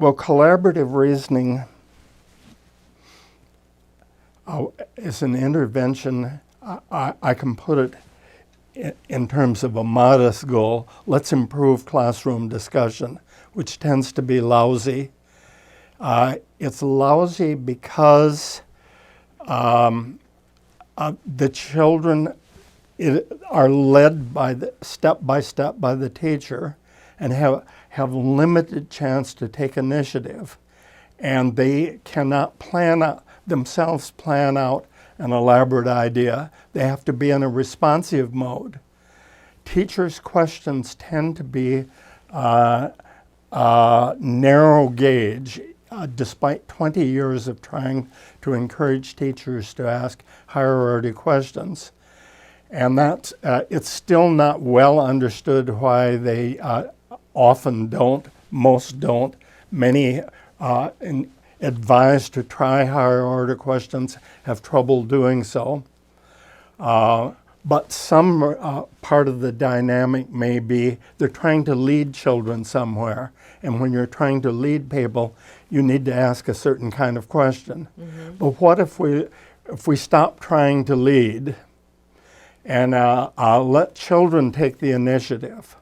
Well, collaborative reasoning is an intervention. I can put it in terms of a modest goal. Let's improve classroom discussion, which tends to be lousy. It's lousy because the children are led by step by step by the teacher and have limited chance to take initiative. And they cannot plan out an elaborate idea. They have to be in a responsive mode. Teachers' questions tend to be narrow gauge, despite 20 years of trying to encourage teachers to ask higher order questions. And that's, it's still not well understood why they often don't, most don't. Many advised to try higher order questions have trouble doing so. But some part of the dynamic may be they're trying to lead children somewhere. And when you're trying to lead people, you need to ask a certain kind of question. Mm-hmm. But what if we stop trying to lead and let children take the initiative?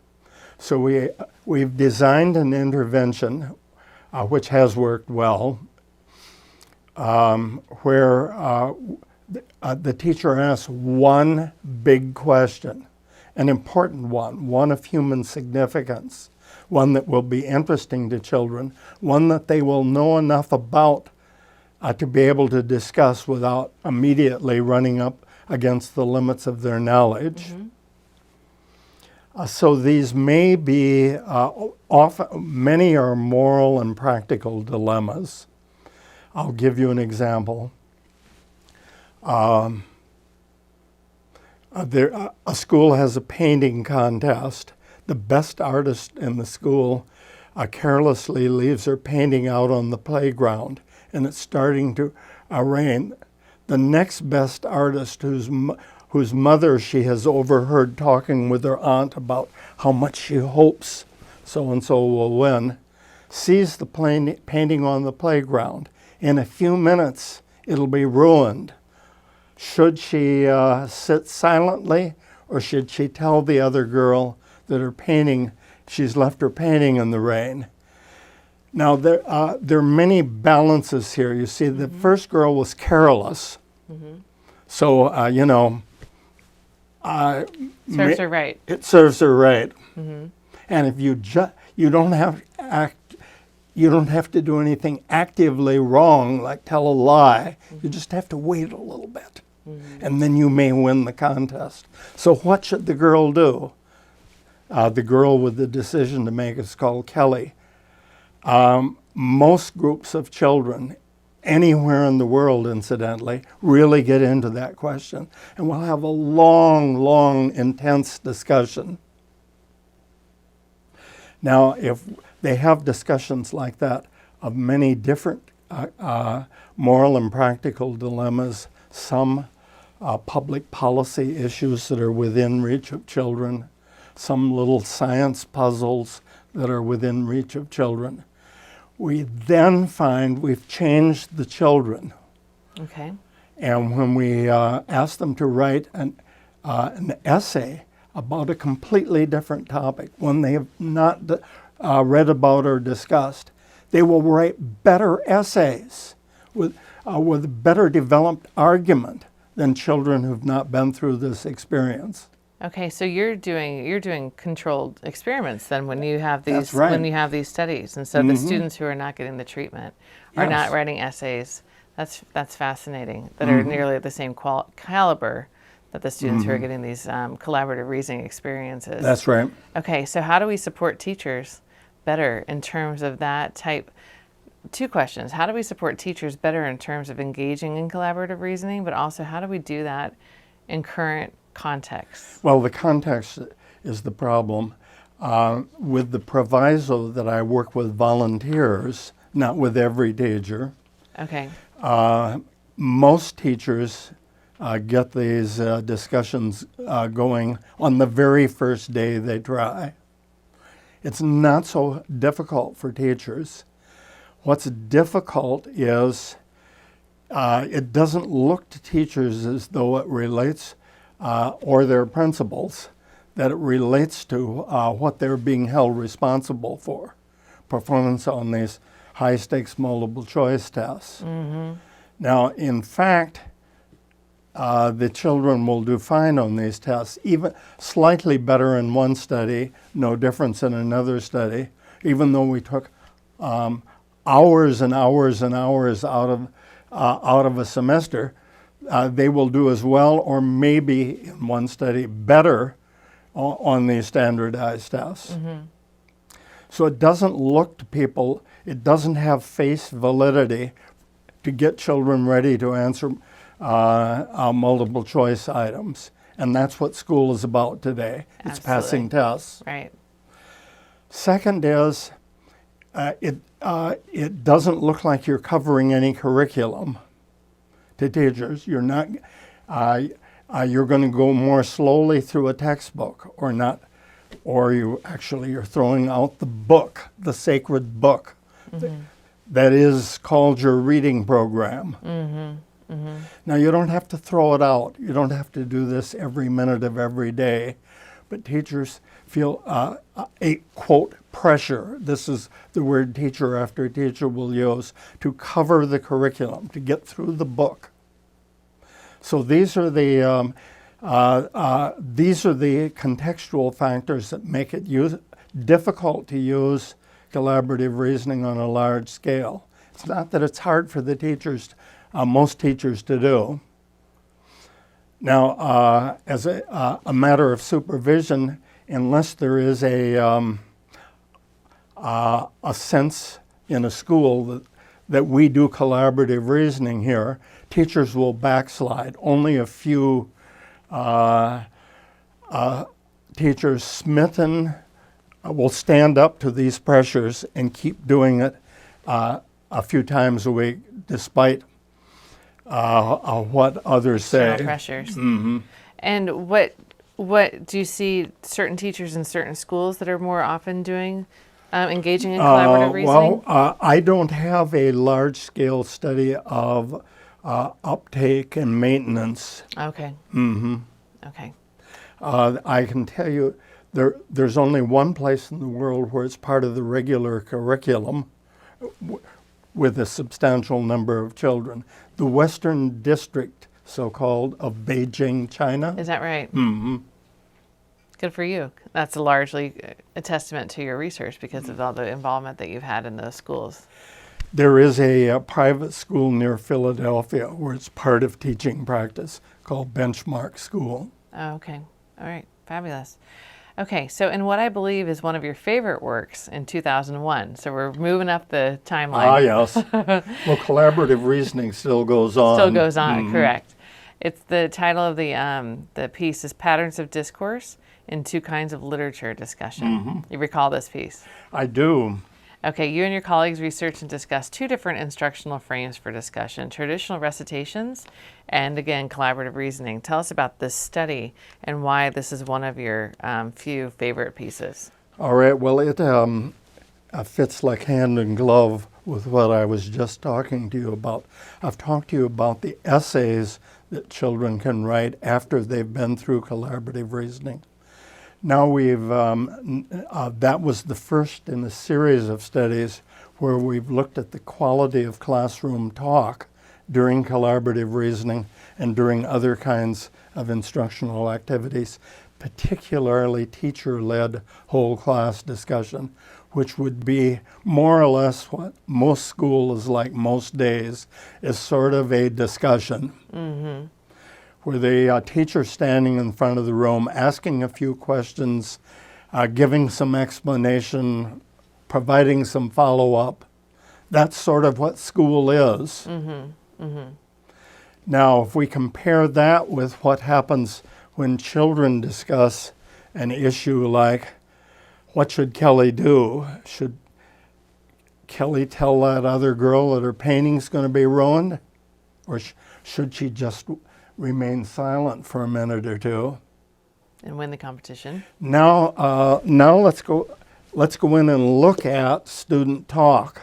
So we've designed an intervention which has worked well, where the teacher asks one big question, an important one of human significance, one that will be interesting to children, one that they will know enough about to be able to discuss without immediately running up against the limits of their knowledge. Mm-hmm. So these may be, many are moral and practical dilemmas. I'll give you an example. A school has a painting contest. The best artist in the school carelessly leaves her painting out on the playground, and it's starting to rain. The next best artist, whose mother she has overheard talking with her aunt about how much she hopes so-and-so will win, sees the painting on the playground. In a few minutes, it'll be ruined. Should she sit silently, or should she tell the other girl that she's left her painting in the rain? Now, there are many balances here. You see, the mm-hmm. first girl was careless. Mm-hmm. So, serves her right. It serves her right. Mm-hmm. And if you don't have to do anything actively wrong, like tell a lie. Mm-hmm. You just have to wait a little bit. Mm-hmm. And then you may win the contest. So what should the girl do? The girl with the decision to make is called Kelly. Most groups of children, anywhere in the world, incidentally, really get into that question. And we'll have a long, intense discussion. Now, if they have discussions like that of many different moral and practical dilemmas, some public policy issues that are within reach of children, some little science puzzles that are within reach of children, we then find we've changed the children. Okay. And when we ask them to write an essay about a completely different topic, one they have not read about or discussed, they will write better essays with a better developed argument than children who've not been through this experience. Okay, so you're doing controlled experiments then when you have these That's right. when you have these studies, and so mm-hmm. the students who are not getting the treatment are yes. not writing essays. That's fascinating. That mm-hmm. are nearly the same caliber that the students mm-hmm. who are getting these collaborative reasoning experiences. That's right. Okay, so how do we support teachers better in terms of that type? Two questions. How do we support teachers better in terms of engaging in collaborative reasoning, but also how do we do that in current context? Well, the context is the problem. With the proviso that I work with volunteers, not with every teacher. Okay. Most teachers get these discussions going on the very first day they try. It's not so difficult for teachers. What's difficult is it doesn't look to teachers as though it relates, or their principals, that it relates to what they're being held responsible for, performance on these high-stakes multiple choice tests. Now, in fact, the children will do fine on these tests, even slightly better in one study, no difference in another study, even though we took hours and hours and hours out of a semester. They will do as well, or maybe in one study better, on these standardized tests. So it doesn't look to people, it doesn't have face validity to get children ready to answer multiple choice items. And that's what school is about today. It's passing tests. Right. Second is, it doesn't look like you're covering any curriculum to teachers. You're not, you're going to go more slowly through a textbook, or not, or you're throwing out the book, the sacred book that is called your reading program. Now, you don't have to throw it out. You don't have to do this every minute of every day, but teachers feel a, quote, pressure. This is the word teacher after teacher will use, to cover the curriculum, to get through the book. So these are the contextual factors that make it difficult to use collaborative reasoning on a large scale. It's not that it's hard for the teachers, most teachers, to do. Now, as a matter of supervision, unless there is a sense in a school that we do collaborative reasoning here, teachers will backslide. Only a few teachers smitten will stand up to these pressures and keep doing it a few times a week, despite what others say. External pressures. And what do you see certain teachers in certain schools that are more often doing, engaging in collaborative reasoning? Well, I don't have a large-scale study of uptake and maintenance. Okay. Okay. I can tell you there's only one place in the world where it's part of the regular curriculum with a substantial number of children. The Western District, so-called, of Beijing, China. Is that right? Good for you. That's largely a testament to your research because of all the involvement that you've had in those schools. There is a private school near Philadelphia where it's part of teaching practice called Benchmark School. Oh, okay. All right. Fabulous. Okay. So in what I believe is one of your favorite works in 2001. So we're moving up the timeline. Ah, yes. Well, collaborative reasoning still goes on. Still goes on, correct. It's the title of the piece is Patterns of Discourse in Two Kinds of Literature Discussion. You recall this piece? I do. Okay, you and your colleagues researched and discussed two different instructional frames for discussion, traditional recitations and, again, collaborative reasoning. Tell us about this study and why this is one of your few favorite pieces. All right, well, it fits like hand in glove with what I was just talking to you about. I've talked to you about the essays that children can write after they've been through collaborative reasoning. Now that was the first in a series of studies where we've looked at the quality of classroom talk during collaborative reasoning and during other kinds of instructional activities, particularly teacher-led whole class discussion, which would be more or less what most school is like most days, is sort of a discussion. Where the teacher's standing in front of the room, asking a few questions, giving some explanation, providing some follow-up. That's sort of what school is. Now, if we compare that with what happens when children discuss an issue like, what should Kelly do? Should Kelly tell that other girl that her painting's going to be ruined? Or should she just remain silent for a minute or two and win the competition? Now let's go in and look at student talk.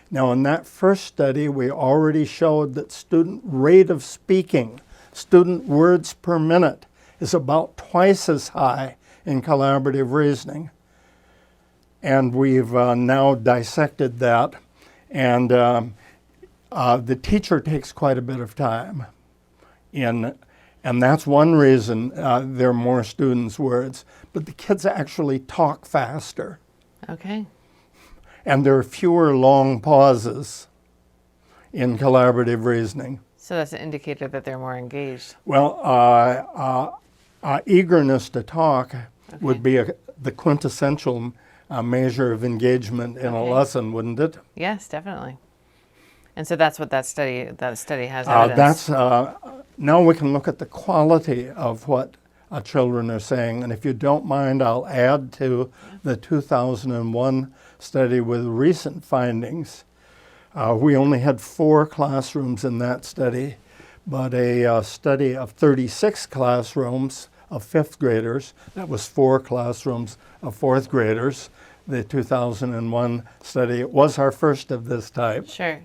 Now, in that first study, we already showed that student rate of speaking, student words per minute, is about twice as high in collaborative reasoning. And we've now dissected that, and the teacher takes quite a bit of time in, and that's one reason there are more students' words, but the kids actually talk faster. Okay. And there are fewer long pauses in collaborative reasoning. So that's an indicator that they're more engaged. Well, eagerness to talk would be the quintessential measure of engagement in a lesson, wouldn't it? Yes, definitely. And so that's what that study has evidence. Now we can look at the quality of what children are saying. And if you don't mind, I'll add to the 2001 study with recent findings. We only had 4 classrooms in that study, but a study of 36 classrooms of 5th graders, that was 4 classrooms of 4th graders, the 2001 study. It was our first of this type. Sure.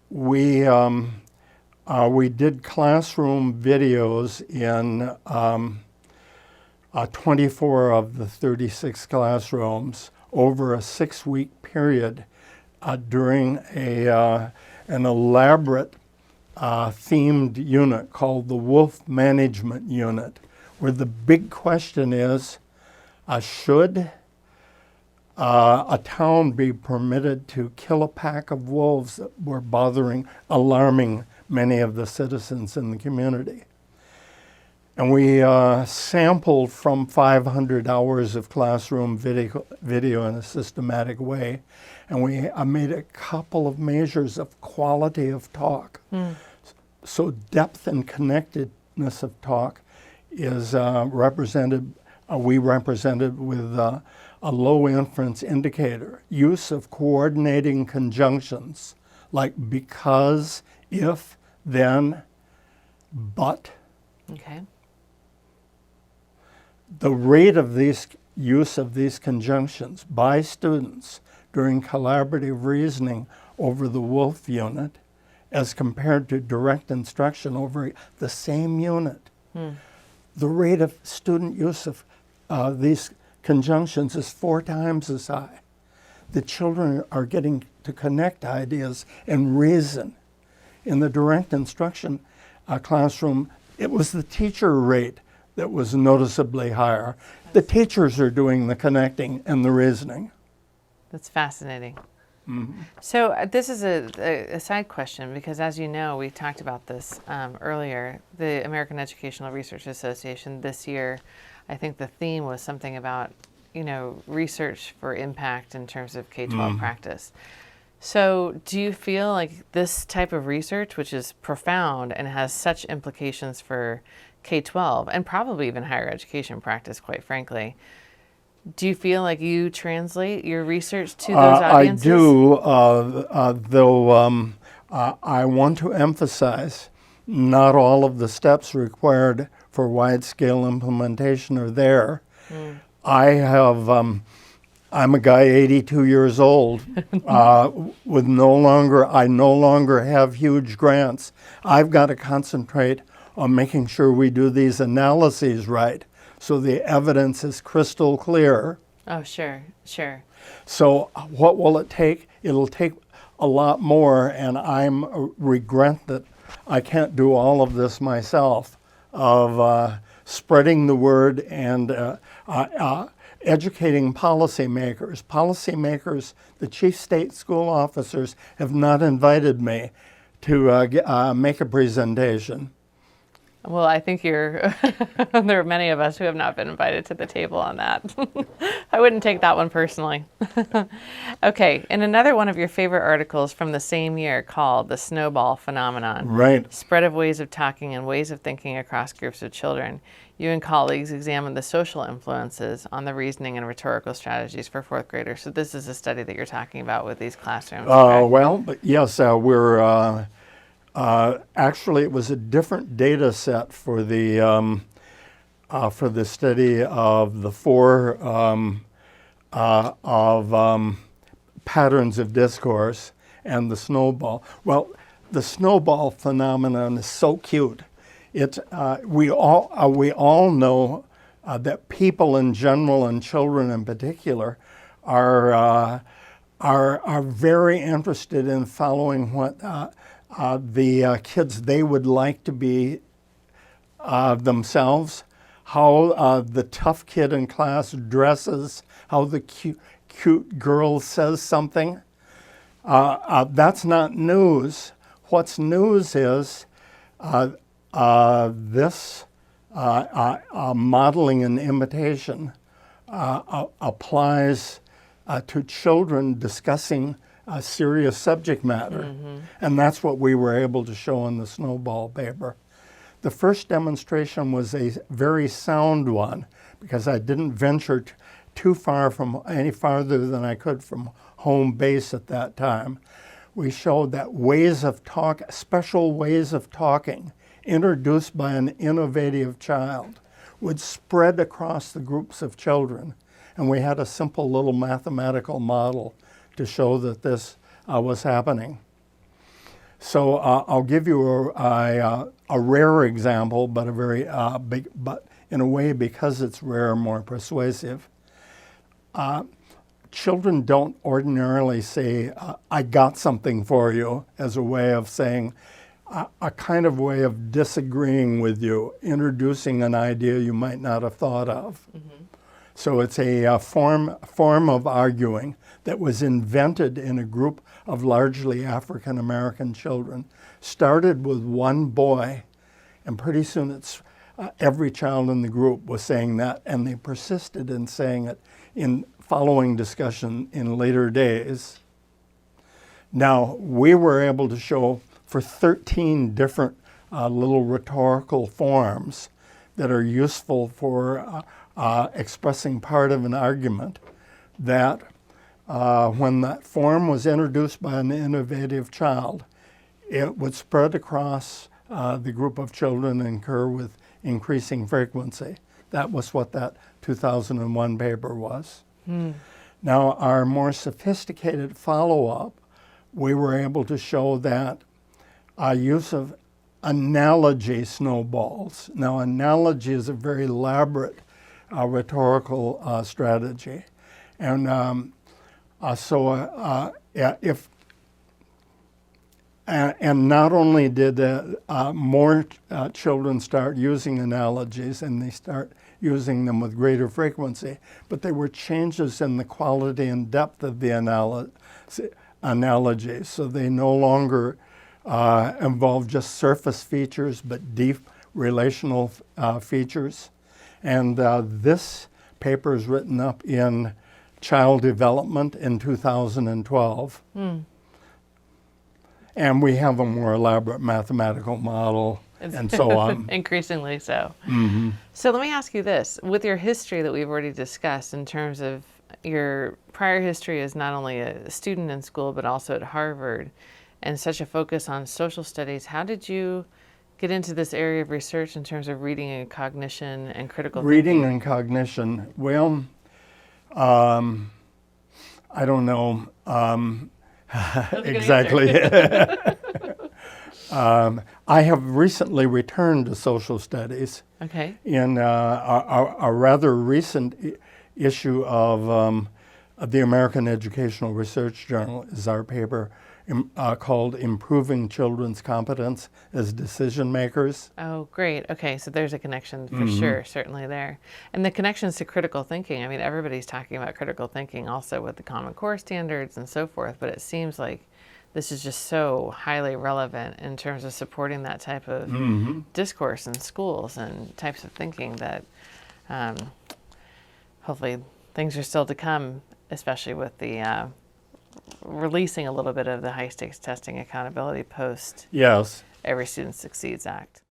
We did classroom videos in 24 of the 36 classrooms over a 6-week period during an elaborate themed unit called the Wolf Management Unit, where the big question is, should a town be permitted to kill a pack of wolves that were alarming many of the citizens in the community? And we sampled from 500 hours of classroom video in a systematic way, and we made a couple of measures of quality of talk. So depth and connectedness of talk is we represented with a low inference indicator. Use of coordinating conjunctions like because, if, then, but. Okay. The rate of use of these conjunctions by students during collaborative reasoning over the Wolf unit as compared to direct instruction over the same unit. The rate of student use of these conjunctions is 4 times as high. The children are getting to connect ideas and reason. In the direct instruction classroom, it was the teacher rate that was noticeably higher. The teachers are doing the connecting and the reasoning. That's fascinating. So this is a side question, because as you know, we talked about this earlier. The American Educational Research Association this year, I think the theme was something about, research for impact in terms of K-12 practice. So do you feel like this type of research, which is profound and has such implications for K-12 and probably even higher education practice, quite frankly, do you feel like you translate your research to those audiences? I do, though I want to emphasize not all of the steps required for wide-scale implementation are there. I'm a guy 82 years old with I no longer have huge grants. I've got to concentrate on making sure we do these analyses right, so the evidence is crystal clear. Oh, sure. So what will it take? It'll take a lot more, and I regret that I can't do all of this myself, of spreading the word and educating policymakers. Policymakers, the chief state school officers, have not invited me to make a presentation. Well, I think there are many of us who have not been invited to the table on that. I wouldn't take that one personally. Okay, in another one of your favorite articles from the same year called The Snowball Phenomenon, Right. Spread of Ways of Talking and Ways of Thinking Across Groups of Children, you and colleagues examined the social influences on the reasoning and rhetorical strategies for 4th graders. So this is a study that you're talking about with these classrooms. Well, but yes, we're... actually, it was a different data set for the study of the 4 patterns of discourse and the snowball. Well, the snowball phenomenon is so cute. We all know that people in general and children in particular are very interested in following what the kids they would like to be themselves, how the tough kid in class dresses, how the cute girl says something. That's not news. What's news is this modeling and imitation applies to children discussing serious subject matter. Mm-hmm. And that's what we were able to show in the snowball paper. The first demonstration was a very sound one because I didn't venture too far from any farther than I could from home base at that time. We showed that special ways of talking introduced by an innovative child would spread across the groups of children. And we had a simple little mathematical model to show that this was happening. So I'll give you a rare example, but a very big, but in a way, because it's rare, more persuasive. Children don't ordinarily say, I got something for you, as a way of saying, a kind of way of disagreeing with you, introducing an idea you might not have thought of. Mm-hmm. So it's a form of arguing that was invented in a group of largely African American children. Started with one boy, and pretty soon every child in the group was saying that, and they persisted in saying it in following discussion in later days. Now, we were able to show for 13 different little rhetorical forms that are useful for expressing part of an argument that when that form was introduced by an innovative child, it would spread across the group of children and occur with increasing frequency. That was what that 2001 paper was. Now, our more sophisticated follow-up, we were able to show that use of analogy snowballs. Now, analogy is a very elaborate rhetorical strategy. And and not only did more children start using analogies, and they start using them with greater frequency, but there were changes in the quality and depth of the analogies. So they no longer involve just surface features, but deep relational features. And this paper is written up in Child Development in 2012. And we have a more elaborate mathematical model and so on. Increasingly so. Mm-hmm. So let me ask you this. With your history that we've already discussed in terms of your prior history as not only a student in school, but also at Harvard, and such a focus on social studies, how did you get into this area of research in terms of reading and cognition and critical Reading thinking? and cognition. Well, I don't know exactly. I have recently returned to social studies. Okay. In a rather recent issue of the American Educational Research Journal is our paper called Improving Children's Competence as Decision Makers. Oh, great. Okay, so there's a connection for sure, certainly there. And the connections to critical thinking. I mean, everybody's talking about critical thinking also with the Common Core standards and so forth, but it seems like this is just so highly relevant in terms of supporting that type of discourse in schools and types of thinking that hopefully things are still to come, especially with the releasing a little bit of the high stakes testing accountability post Yes. Every Student Succeeds Act.